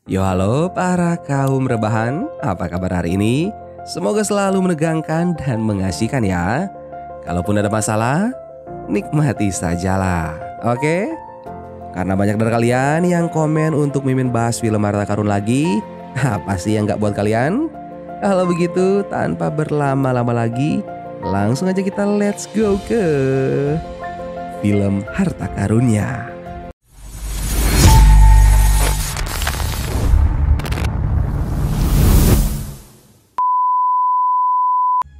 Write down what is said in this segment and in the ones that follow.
Yo halo para kaum rebahan, apa kabar hari ini? Semoga selalu menegangkan dan mengasihkan ya. Kalaupun ada masalah, nikmati sajalah, oke? Karena banyak dari kalian yang komen untuk Mimin bahas film Harta Karun lagi. Apa sih yang gak buat kalian? Kalau begitu tanpa berlama-lama lagi, langsung aja kita let's go ke film Harta Karunnya.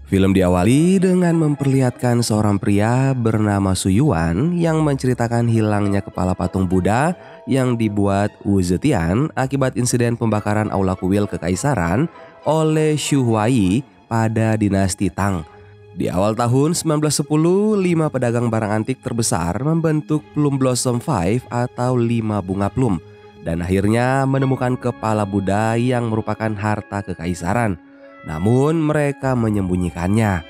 Film diawali dengan memperlihatkan seorang pria bernama Su Yuan yang menceritakan hilangnya kepala patung Buddha yang dibuat Wu Zetian akibat insiden pembakaran aula kuil kekaisaran oleh Xu Huai pada dinasti Tang. Di awal tahun 1910, 5 pedagang barang antik terbesar membentuk Plum Blossom Five atau 5 bunga plum dan akhirnya menemukan kepala Buddha yang merupakan harta kekaisaran. Namun mereka menyembunyikannya.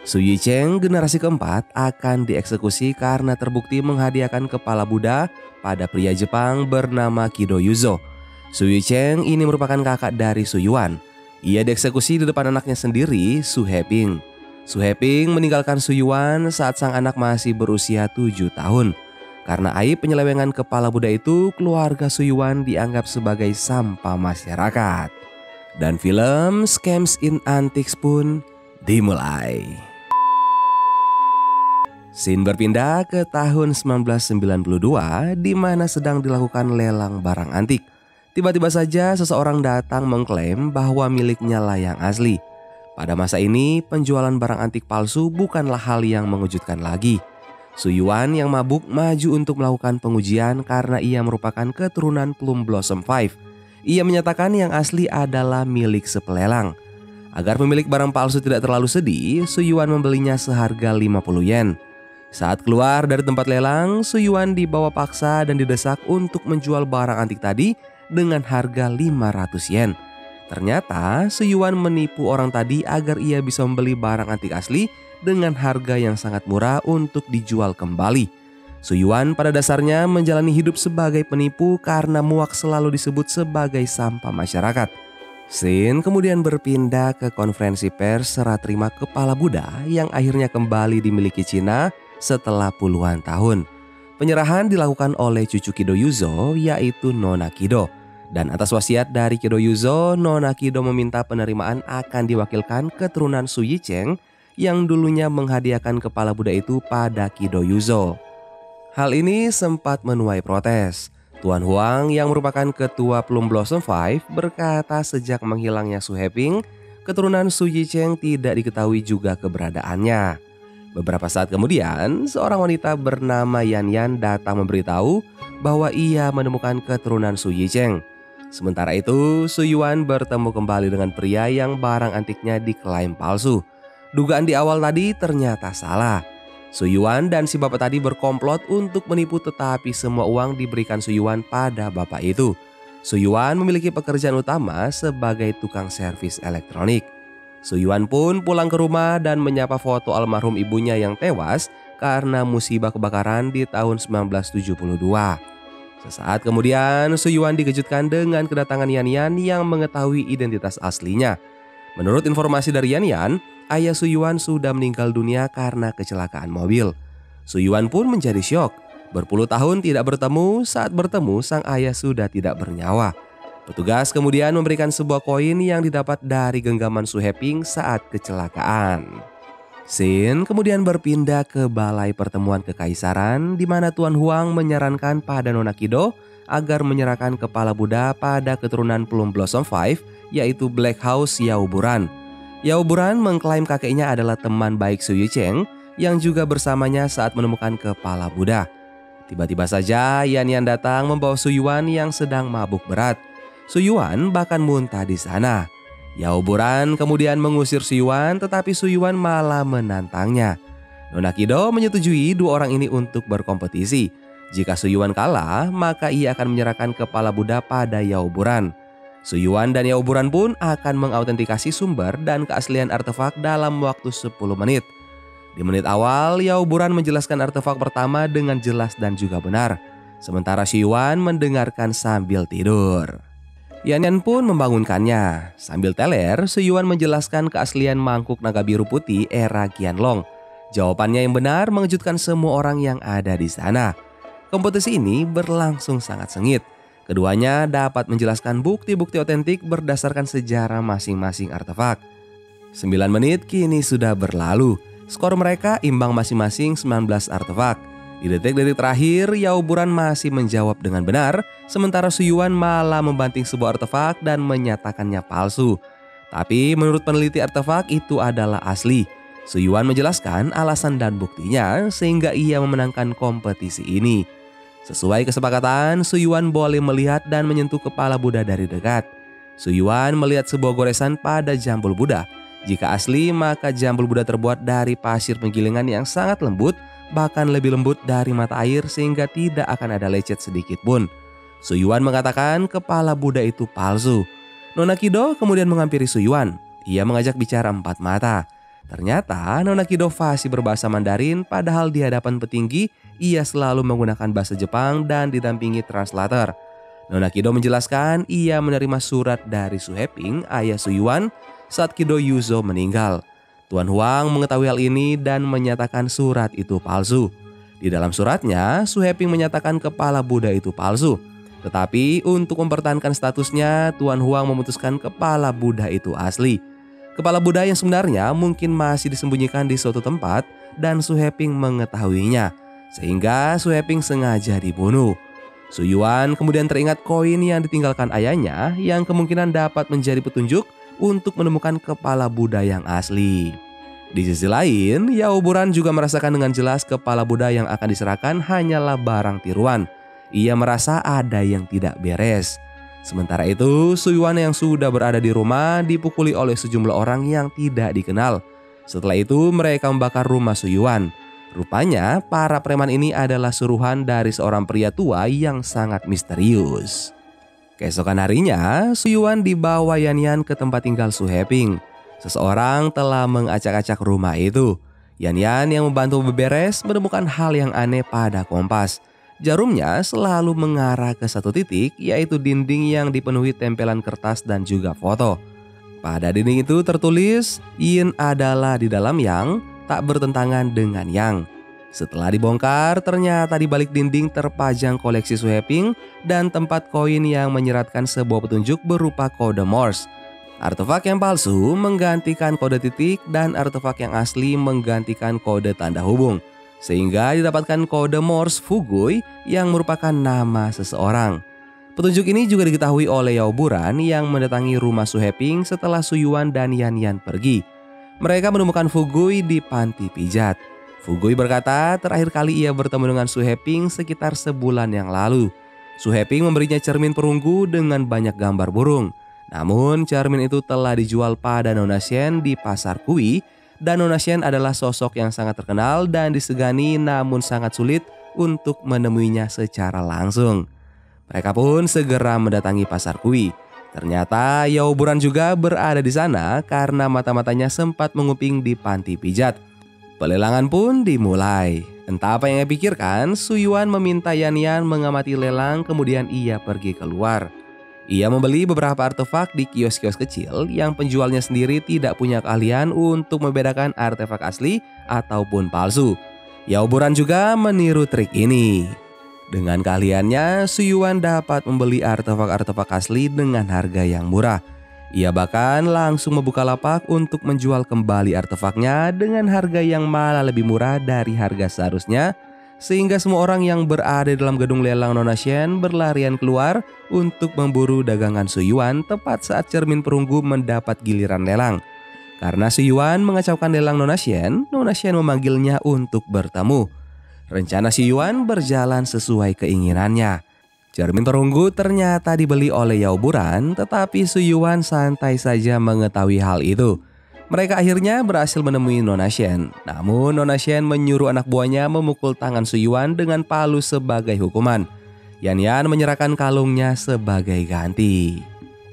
Su Yicheng generasi keempat akan dieksekusi karena terbukti menghadiahkan kepala Buddha pada pria Jepang bernama Kido Yuzo. Su Yicheng ini merupakan kakak dari Su Yuan. Ia dieksekusi di depan anaknya sendiri, Su Heping. Su Heping meninggalkan Su Yuan saat sang anak masih berusia 7 tahun. Karena aib penyelewengan kepala Buddha itu, keluarga Su Yuan dianggap sebagai sampah masyarakat. Dan film Scams in Antiques pun dimulai. Scene berpindah ke tahun 1992 di mana sedang dilakukan lelang barang antik. Tiba-tiba saja seseorang datang mengklaim bahwa miliknya lah yang asli. Pada masa ini penjualan barang antik palsu bukanlah hal yang mengejutkan lagi. Su Yuan yang mabuk maju untuk melakukan pengujian karena ia merupakan keturunan Plum Blossom Five. Ia menyatakan yang asli adalah milik sepelelang. Agar pemilik barang palsu tidak terlalu sedih, Su Yuan membelinya seharga 50 yen. Saat keluar dari tempat lelang, Su Yuan dibawa paksa dan didesak untuk menjual barang antik tadi dengan harga 500 yen. Ternyata Su Yuan menipu orang tadi agar ia bisa membeli barang antik asli dengan harga yang sangat murah untuk dijual kembali. Su Yuan pada dasarnya menjalani hidup sebagai penipu karena muak selalu disebut sebagai sampah masyarakat. Scene kemudian berpindah ke konferensi pers serah terima kepala Buddha yang akhirnya kembali dimiliki Cina setelah puluhan tahun. Penyerahan dilakukan oleh cucu Kido Yuzo yaitu Nona Kido. Dan atas wasiat dari Kido Yuzo, Nona Kido meminta penerimaan akan diwakilkan keturunan Su Yicheng yang dulunya menghadiahkan kepala Buddha itu pada Kido Yuzo. Hal ini sempat menuai protes. Tuan Huang yang merupakan ketua Plum Blossom Five berkata sejak menghilangnya Su Heping, keturunan Su Yicheng tidak diketahui juga keberadaannya. Beberapa saat kemudian, seorang wanita bernama Yan Yan datang memberitahu bahwa ia menemukan keturunan Su Yicheng. Sementara itu, Su Yuan bertemu kembali dengan pria yang barang antiknya diklaim palsu. Dugaan di awal tadi ternyata salah. Su Yuan dan si bapak tadi berkomplot untuk menipu, tetapi semua uang diberikan Su Yuan pada bapak itu. Su Yuan memiliki pekerjaan utama sebagai tukang servis elektronik. Su Yuan pun pulang ke rumah dan menyapa foto almarhum ibunya yang tewas karena musibah kebakaran di tahun 1972. Sesaat kemudian Su Yuan dikejutkan dengan kedatangan Yan Yan yang mengetahui identitas aslinya. Menurut informasi dari Yan Yan, ayah Su Yuan sudah meninggal dunia karena kecelakaan mobil. Su Yuan pun menjadi syok. Berpuluh tahun tidak bertemu, saat bertemu sang ayah sudah tidak bernyawa. Petugas kemudian memberikan sebuah koin yang didapat dari genggaman Su Heping saat kecelakaan. Scene kemudian berpindah ke balai pertemuan kekaisaran di mana Tuan Huang menyarankan pada Nona Kido agar menyerahkan kepala Buddha pada keturunan Plum Blossom Five yaitu Black House Yao Buran. Yao Buran mengklaim kakeknya adalah teman baik Su Yicheng yang juga bersamanya saat menemukan kepala Buddha. Tiba-tiba saja Yan Yan datang membawa Su Yuan yang sedang mabuk berat. Su Yuan bahkan muntah di sana. Yao Buran kemudian mengusir Su Yuan, tetapi Su Yuan malah menantangnya. Nona Kido menyetujui dua orang ini untuk berkompetisi. Jika Su Yuan kalah, maka ia akan menyerahkan kepala Buddha pada Yao Buran. Su Yuan dan Yao Buran pun akan mengautentikasi sumber dan keaslian artefak dalam waktu 10 menit. Di menit awal, Yao Buran menjelaskan artefak pertama dengan jelas dan juga benar. Sementara Xu Yuan mendengarkan sambil tidur. Yan Yan pun membangunkannya. Sambil teler, Suyuan menjelaskan keaslian mangkuk naga biru putih era Qianlong. Jawabannya yang benar mengejutkan semua orang yang ada di sana. Kompetisi ini berlangsung sangat sengit. Keduanya dapat menjelaskan bukti-bukti otentik berdasarkan sejarah masing-masing artefak. 9 menit kini sudah berlalu. Skor mereka imbang masing-masing 19 artefak. Di detik-detik terakhir, Yao Buran masih menjawab dengan benar, sementara Suyuan malah membanting sebuah artefak dan menyatakannya palsu. Tapi menurut peneliti artefak itu adalah asli. Suyuan menjelaskan alasan dan buktinya sehingga ia memenangkan kompetisi ini. Sesuai kesepakatan, Suyuan boleh melihat dan menyentuh kepala Buddha dari dekat. Suyuan melihat sebuah goresan pada jambul Buddha. Jika asli, maka jambul Buddha terbuat dari pasir penggilingan yang sangat lembut, bahkan lebih lembut dari mata air sehingga tidak akan ada lecet sedikit pun. Suyuan mengatakan kepala Buddha itu palsu. Nona Kido kemudian menghampiri Suyuan. Ia mengajak bicara 4 mata. Ternyata Nona Kido fasih berbahasa Mandarin, padahal di hadapan petinggi ia selalu menggunakan bahasa Jepang dan didampingi translator. Nona Kido menjelaskan ia menerima surat dari Su Heping, ayah Suyuan, saat Kido Yuzo meninggal. Tuan Huang mengetahui hal ini dan menyatakan surat itu palsu. Di dalam suratnya, Su Heping menyatakan kepala Buddha itu palsu. Tetapi untuk mempertahankan statusnya, Tuan Huang memutuskan kepala Buddha itu asli. Kepala Buddha yang sebenarnya mungkin masih disembunyikan di suatu tempat dan Su Heping mengetahuinya, sehingga Su Heping sengaja dibunuh. Suyuan kemudian teringat koin yang ditinggalkan ayahnya yang kemungkinan dapat menjadi petunjuk untuk menemukan kepala Buddha yang asli. Di sisi lain, Yao Buran juga merasakan dengan jelas kepala Buddha yang akan diserahkan hanyalah barang tiruan. Ia merasa ada yang tidak beres. Sementara itu, Suyuan yang sudah berada di rumah dipukuli oleh sejumlah orang yang tidak dikenal. Setelah itu, mereka membakar rumah Suyuan. Rupanya, para preman ini adalah suruhan dari seorang pria tua yang sangat misterius. Keesokan harinya, Suyuan dibawa Yan Yan ke tempat tinggal Su Heping. Seseorang telah mengacak-acak rumah itu. Yan Yan yang membantu beberes menemukan hal yang aneh pada kompas. Jarumnya selalu mengarah ke satu titik, yaitu dinding yang dipenuhi tempelan kertas dan juga foto. Pada dinding itu tertulis, Yin adalah di dalam Yang, tak bertentangan dengan Yang. Setelah dibongkar, ternyata di balik dinding terpajang koleksi Su Heping dan tempat koin yang menyeratkan sebuah petunjuk berupa kode Morse. Artefak yang palsu menggantikan kode titik dan artefak yang asli menggantikan kode tanda hubung. Sehingga didapatkan kode Morse Fugui yang merupakan nama seseorang. Petunjuk ini juga diketahui oleh Yao Buran yang mendatangi rumah Su Heping setelah Suyuan dan Yan Yan pergi. Mereka menemukan Fugui di panti pijat. Fugui berkata terakhir kali ia bertemu dengan Su Heping sekitar sebulan yang lalu. Su Heping memberinya cermin perunggu dengan banyak gambar burung. Namun cermin itu telah dijual pada Nona Shen di pasar Kui. Dan Nona Shen adalah sosok yang sangat terkenal dan disegani namun sangat sulit untuk menemuinya secara langsung. Mereka pun segera mendatangi pasar Kui. Ternyata Yao Buran juga berada di sana karena mata-matanya sempat menguping di panti pijat. Pelelangan pun dimulai. Entah apa yang ia pikirkan, Suyuan meminta Yan Yan mengamati lelang kemudian ia pergi keluar. Ia membeli beberapa artefak di kios-kios kecil yang penjualnya sendiri tidak punya keahlian untuk membedakan artefak asli ataupun palsu. Yao Buran juga meniru trik ini. Dengan keahliannya, Suyuan dapat membeli artefak-artefak asli dengan harga yang murah. Ia bahkan langsung membuka lapak untuk menjual kembali artefaknya dengan harga yang malah lebih murah dari harga seharusnya. Sehingga semua orang yang berada dalam gedung lelang Nona Shen berlarian keluar untuk memburu dagangan Suyuan tepat saat cermin perunggu mendapat giliran lelang. Karena Suyuan mengacaukan lelang Nona Shen memanggilnya untuk bertemu. Rencana Suyuan berjalan sesuai keinginannya. Cermin perunggu ternyata dibeli oleh Yao Buran, tetapi Suyuan santai saja mengetahui hal itu. Mereka akhirnya berhasil menemui Nona Shen. Namun Nona Shen menyuruh anak buahnya memukul tangan Suyuan dengan palu sebagai hukuman. Yan Yan menyerahkan kalungnya sebagai ganti.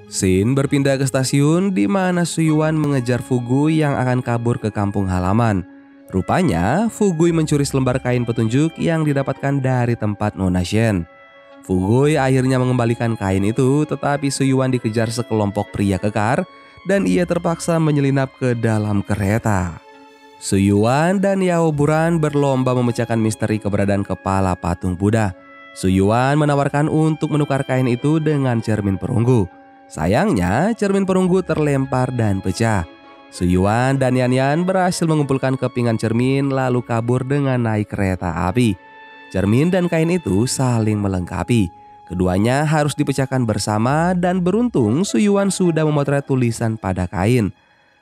Scene berpindah ke stasiun di mana Suyuan mengejar Fugui yang akan kabur ke kampung halaman. Rupanya Fugui mencuri selembar kain petunjuk yang didapatkan dari tempat Nona Shen. Fugui akhirnya mengembalikan kain itu, tetapi Suyuan dikejar sekelompok pria kekar dan ia terpaksa menyelinap ke dalam kereta. Suyuan dan Yao Buran berlomba memecahkan misteri keberadaan kepala patung Buddha. Suyuan menawarkan untuk menukar kain itu dengan cermin perunggu. Sayangnya, cermin perunggu terlempar dan pecah. Suyuan dan Yan Yan berhasil mengumpulkan kepingan cermin lalu kabur dengan naik kereta api. Cermin dan kain itu saling melengkapi. Keduanya harus dipecahkan bersama dan beruntung Suyuan sudah memotret tulisan pada kain.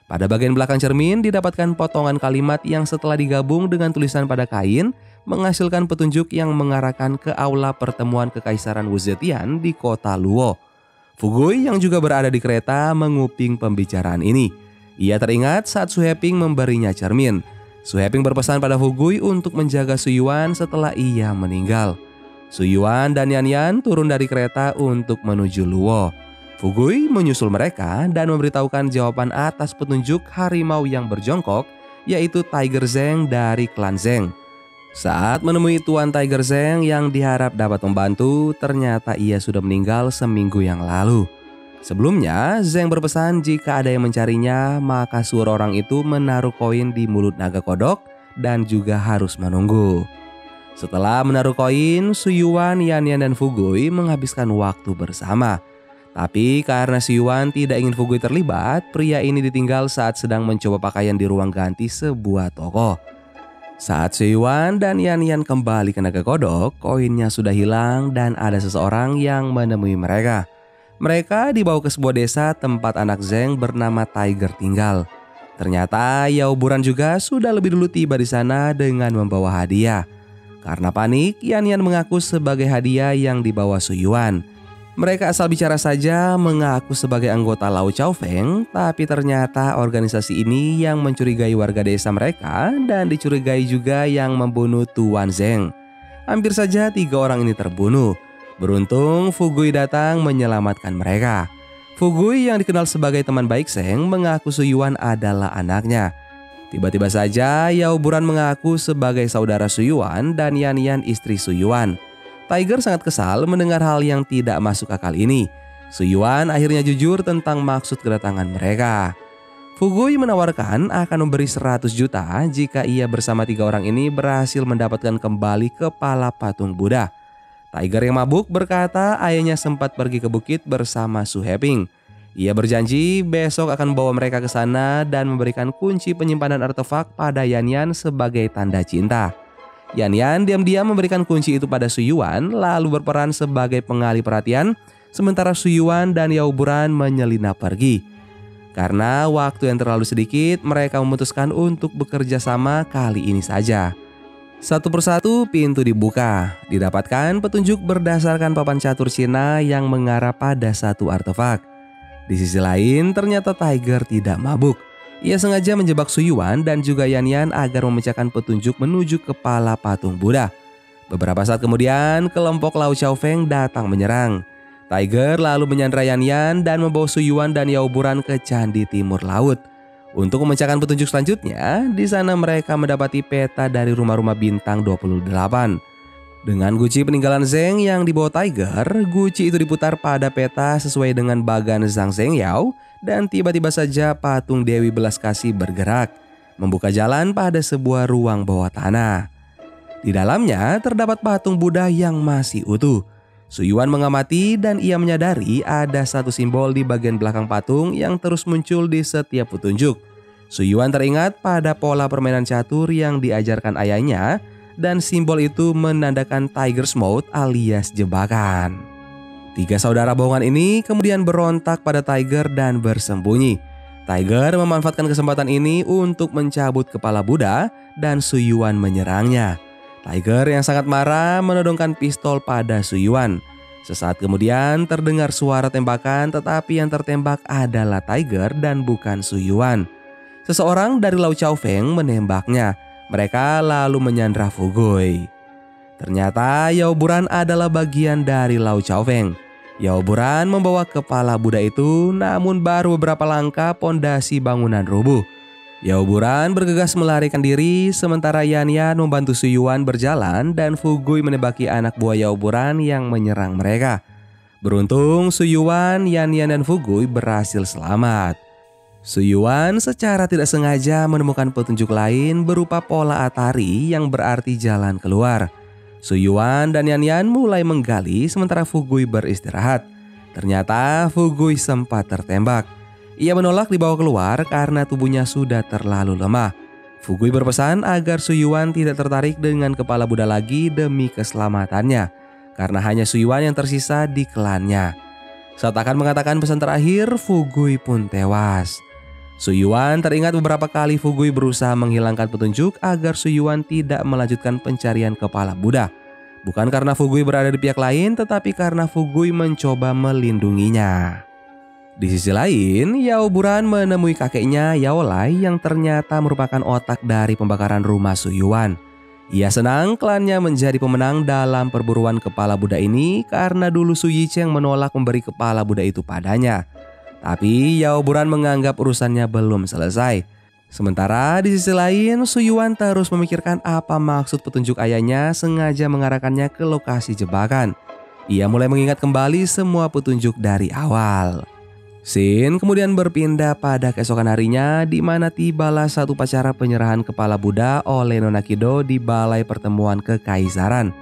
Pada bagian belakang cermin didapatkan potongan kalimat yang setelah digabung dengan tulisan pada kain menghasilkan petunjuk yang mengarahkan ke aula pertemuan Kekaisaran Wuzetian di kota Luo. Fugui yang juga berada di kereta menguping pembicaraan ini. Ia teringat saat Su Heping memberinya cermin. Su Heping berpesan pada Fugui untuk menjaga Suyuan setelah ia meninggal. Suyuan dan Yan Yan turun dari kereta untuk menuju Luo. Fugui menyusul mereka dan memberitahukan jawaban atas petunjuk harimau yang berjongkok, yaitu Tiger Zheng dari klan Zheng. Saat menemui Tuan Tiger Zheng yang diharap dapat membantu, ternyata ia sudah meninggal seminggu yang lalu. Sebelumnya, Zheng berpesan jika ada yang mencarinya, maka suruh orang itu menaruh koin di mulut naga kodok dan juga harus menunggu. Setelah menaruh koin, Suyuan, Yan Yan dan Fugui menghabiskan waktu bersama. Tapi karena Suyuan tidak ingin Fugui terlibat, pria ini ditinggal saat sedang mencoba pakaian di ruang ganti sebuah toko. Saat Suyuan dan Yan Yan kembali ke naga kodok, koinnya sudah hilang dan ada seseorang yang menemui mereka. Mereka dibawa ke sebuah desa tempat anak Zheng bernama Tiger tinggal. Ternyata Yao Buran juga sudah lebih dulu tiba di sana dengan membawa hadiah. Karena panik, Yan Yan mengaku sebagai hadiah yang dibawa Suyuan. Mereka asal bicara saja mengaku sebagai anggota Lau Chao Feng, tapi ternyata organisasi ini yang mencurigai warga desa mereka dan dicurigai juga yang membunuh Tuan Zheng. Hampir saja 3 orang ini terbunuh. Beruntung Fugui datang menyelamatkan mereka. Fugui yang dikenal sebagai teman baik Zheng mengaku Suyuan adalah anaknya. Tiba-tiba saja Yao Buran mengaku sebagai saudara Suyuan dan Yan Yan istri Suyuan. Tiger sangat kesal mendengar hal yang tidak masuk akal ini. Suyuan akhirnya jujur tentang maksud kedatangan mereka. Fugui menawarkan akan memberi 100 juta jika ia bersama 3 orang ini berhasil mendapatkan kembali kepala patung Buddha. Tiger yang mabuk berkata ayahnya sempat pergi ke bukit bersama Su Heping. Ia berjanji besok akan membawa mereka ke sana dan memberikan kunci penyimpanan artefak pada Yan Yan sebagai tanda cinta. Yan Yan diam-diam memberikan kunci itu pada Suyuan lalu berperan sebagai pengalih perhatian, sementara Suyuan dan Yao Buran menyelinap pergi. Karena waktu yang terlalu sedikit, mereka memutuskan untuk bekerja sama kali ini saja. Satu persatu pintu dibuka, didapatkan petunjuk berdasarkan papan catur Cina yang mengarah pada satu artefak. Di sisi lain, ternyata Tiger tidak mabuk. Ia sengaja menjebak Suyuan dan juga Yan Yan agar memecahkan petunjuk menuju kepala patung Buddha. Beberapa saat kemudian, kelompok Lau Chao Feng datang menyerang. Tiger lalu menyandra Yan Yan dan membawa Suyuan dan Yao Buran ke Candi Timur Laut. Untuk memecahkan petunjuk selanjutnya, di sana mereka mendapati peta dari rumah-rumah bintang 28. Dengan guci peninggalan Zheng yang dibawa Tiger, guci itu diputar pada peta sesuai dengan bagan Zhang Zhengyao dan tiba-tiba saja patung Dewi Belas Kasih bergerak, membuka jalan pada sebuah ruang bawah tanah. Di dalamnya terdapat patung Buddha yang masih utuh. Suyuan mengamati dan ia menyadari ada satu simbol di bagian belakang patung yang terus muncul di setiap petunjuk. Suyuan teringat pada pola permainan catur yang diajarkan ayahnya dan simbol itu menandakan Tiger's Mouth alias jebakan. 3 saudara bohongan ini kemudian berontak pada Tiger dan bersembunyi. Tiger memanfaatkan kesempatan ini untuk mencabut kepala Buddha dan Suyuan menyerangnya. Tiger yang sangat marah menodongkan pistol pada Suyuan. Sesaat kemudian terdengar suara tembakan, tetapi yang tertembak adalah Tiger dan bukan Suyuan. Seseorang dari Lau Chao Feng menembaknya. Mereka lalu menyandra Fugui. Ternyata Yao Buran adalah bagian dari Lau Chao Feng. Yao Buran membawa kepala Buddha itu, namun baru beberapa langkah pondasi bangunan rubuh. Yao Buran bergegas melarikan diri sementara Yan Yan membantu Su Yuan berjalan dan Fugui menembaki anak buah Yao Buran yang menyerang mereka. Beruntung Su Yuan, Yan Yan dan Fugui berhasil selamat. Su Yuan secara tidak sengaja menemukan petunjuk lain berupa pola Atari yang berarti jalan keluar. Su Yuan dan Yan Yan mulai menggali sementara Fugui beristirahat. Ternyata Fugui sempat tertembak. Ia menolak dibawa keluar karena tubuhnya sudah terlalu lemah. Fugui berpesan agar Su Yuan tidak tertarik dengan kepala Buddha lagi demi keselamatannya, karena hanya Su Yuan yang tersisa di klannya. Saat akan mengatakan pesan terakhir, Fugui pun tewas. Su Yuan teringat beberapa kali Fugui berusaha menghilangkan petunjuk agar Su Yuan tidak melanjutkan pencarian kepala Buddha. Bukan karena Fugui berada di pihak lain, tetapi karena Fugui mencoba melindunginya. Di sisi lain, Yao Buran menemui kakeknya Yao Lai yang ternyata merupakan otak dari pembakaran rumah Su Yuan. Ia senang klannya menjadi pemenang dalam perburuan kepala Buddha ini karena dulu Su Yicheng menolak memberi kepala Buddha itu padanya. Tapi Yao Buran menganggap urusannya belum selesai. Sementara di sisi lain, Su Yuan terus memikirkan apa maksud petunjuk ayahnya sengaja mengarahkannya ke lokasi jebakan. Ia mulai mengingat kembali semua petunjuk dari awal. Scene kemudian berpindah pada keesokan harinya di mana tibalah satu upacara penyerahan kepala Buddha oleh Nona Kido di balai pertemuan kekaisaran.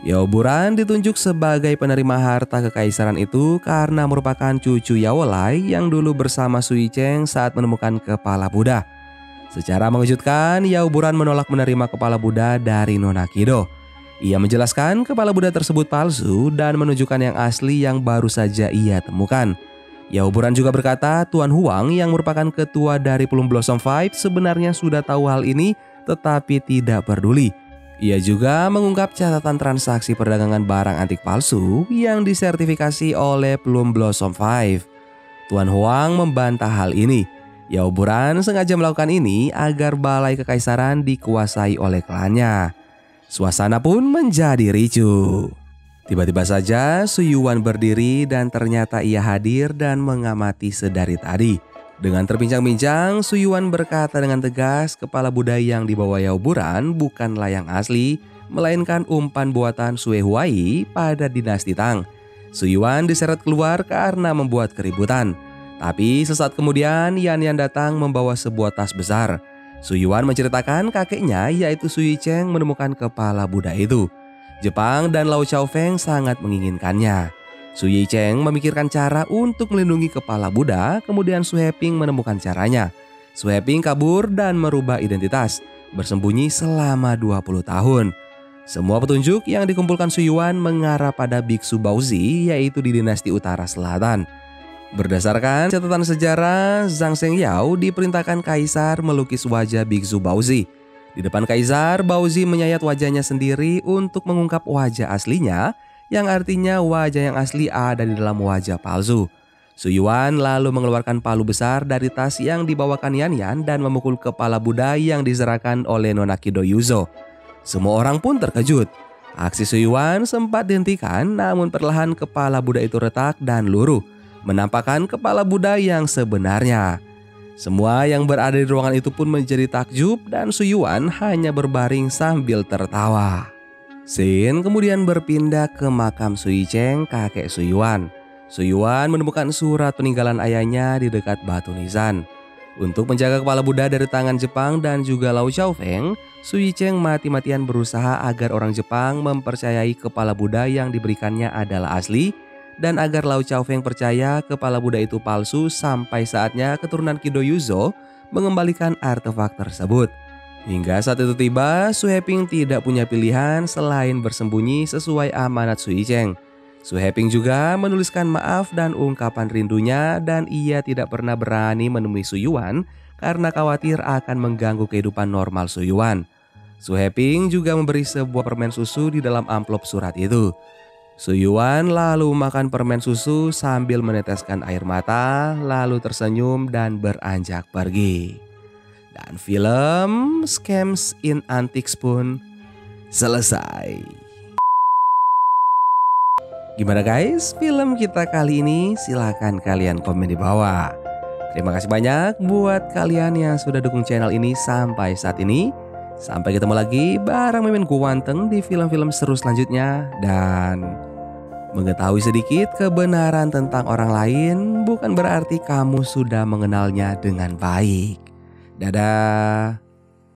Yao Buran ditunjuk sebagai penerima harta kekaisaran itu karena merupakan cucu Yao Lai yang dulu bersama Su Yicheng saat menemukan kepala Buddha. Secara mengejutkan, Yao Buran menolak menerima kepala Buddha dari Nona Kido. Ia menjelaskan kepala Buddha tersebut palsu dan menunjukkan yang asli yang baru saja ia temukan. Yao Buran juga berkata Tuan Huang yang merupakan ketua dari Plum Blossom Five sebenarnya sudah tahu hal ini tetapi tidak peduli. Ia juga mengungkap catatan transaksi perdagangan barang antik palsu yang disertifikasi oleh Plum Blossom Five. Tuan Huang membantah hal ini. Yao Buran sengaja melakukan ini agar balai kekaisaran dikuasai oleh klannya. Suasana pun menjadi ricuh. Tiba-tiba saja Su Yuan berdiri dan ternyata ia hadir dan mengamati sedari tadi. Dengan terbincang-bincang, Su Yuan berkata dengan tegas kepala Buddha yang dibawa Yao Buran bukanlah yang asli, melainkan umpan buatan Sue Huai pada dinasti Tang. Su Yuan diseret keluar karena membuat keributan. Tapi sesaat kemudian Yan Yan datang membawa sebuah tas besar. Su Yuan menceritakan kakeknya yaitu Su Yicheng menemukan kepala Buddha itu. Jepang dan Lau Chaofeng sangat menginginkannya. Su Yicheng memikirkan cara untuk melindungi kepala Buddha, kemudian Su Heping menemukan caranya. Su Heping kabur dan merubah identitas, bersembunyi selama 20 tahun. Semua petunjuk yang dikumpulkan Su Yuan mengarah pada Biksu Baozi yaitu di dinasti Utara Selatan. Berdasarkan catatan sejarah, Zhang Shengyao diperintahkan kaisar melukis wajah Biksu Baozi. Di depan kaisar, Baozi menyayat wajahnya sendiri untuk mengungkap wajah aslinya, yang artinya wajah yang asli ada di dalam wajah palsu. Su Yuan lalu mengeluarkan palu besar dari tas yang dibawakan Yan Yan dan memukul kepala Buddha yang diserahkan oleh Nona Kido Yuzo. Semua orang pun terkejut. Aksi Su Yuan sempat dihentikan, namun perlahan kepala Buddha itu retak dan luruh, menampakkan kepala Buddha yang sebenarnya. Semua yang berada di ruangan itu pun menjadi takjub dan Su Yuan hanya berbaring sambil tertawa. Scene kemudian berpindah ke makam Su Yicheng, kakek Su Yuan. Su Yuan menemukan surat peninggalan ayahnya di dekat batu nisan. Untuk menjaga kepala Buddha dari tangan Jepang dan juga Lau Chaofeng, Su Yicheng mati-matian berusaha agar orang Jepang mempercayai kepala Buddha yang diberikannya adalah asli, dan agar Lau Chaofeng percaya kepala Buddha itu palsu sampai saatnya keturunan Kido Yuzo mengembalikan artefak tersebut. Hingga saat itu tiba, Su Heping tidak punya pilihan selain bersembunyi sesuai amanat Su Yicheng. Su Heping juga menuliskan maaf dan ungkapan rindunya dan ia tidak pernah berani menemui Su Yuan karena khawatir akan mengganggu kehidupan normal Su Yuan. Su Heping juga memberi sebuah permen susu di dalam amplop surat itu. Su Yuan lalu makan permen susu sambil meneteskan air mata, lalu tersenyum dan beranjak pergi. Dan film Scams in Antiques pun selesai. Gimana guys film kita kali ini? Silahkan kalian komen di bawah. Terima kasih banyak buat kalian yang sudah dukung channel ini sampai saat ini. Sampai ketemu lagi bareng Mimin Kuwanteng di film-film seru selanjutnya. Dan mengetahui sedikit kebenaran tentang orang lain bukan berarti kamu sudah mengenalnya dengan baik. Dadah.